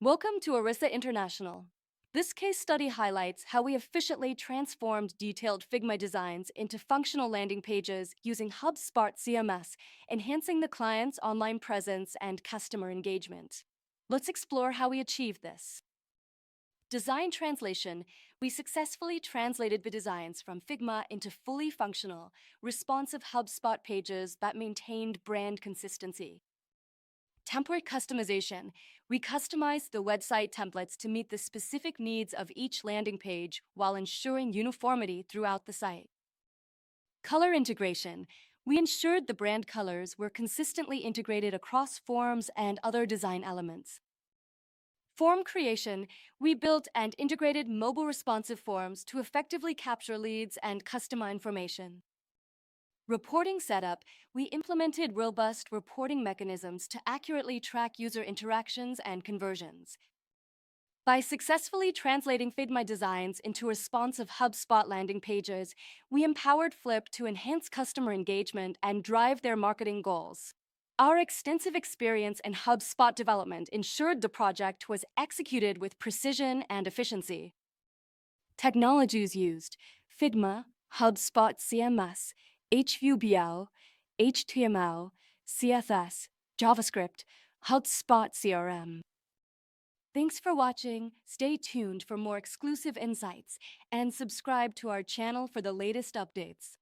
Welcome to Arissa International. This case study highlights how we efficiently transformed detailed Figma designs into functional landing pages using HubSpot CMS, enhancing the client's online presence and customer engagement. Let's explore how we achieved this. Design translation. We successfully translated the designs from Figma into fully functional, responsive HubSpot pages that maintained brand consistency. Template customization. We customized the website templates to meet the specific needs of each landing page while ensuring uniformity throughout the site. Color integration. We ensured the brand colors were consistently integrated across forms and other design elements. Form creation. We built and integrated mobile responsive forms to effectively capture leads and customer information. Reporting setup. We implemented robust reporting mechanisms to accurately track user interactions and conversions. By successfully translating Figma designs into responsive HubSpot landing pages, we empowered Flip to enhance customer engagement and drive their marketing goals. Our extensive experience in HubSpot development ensured the project was executed with precision and efficiency. Technologies used: Figma, HubSpot CMS, HVBL, HTML, CSS, JavaScript, HubSpot CRM. Thanks for watching. Stay tuned for more exclusive insights and subscribe to our channel for the latest updates.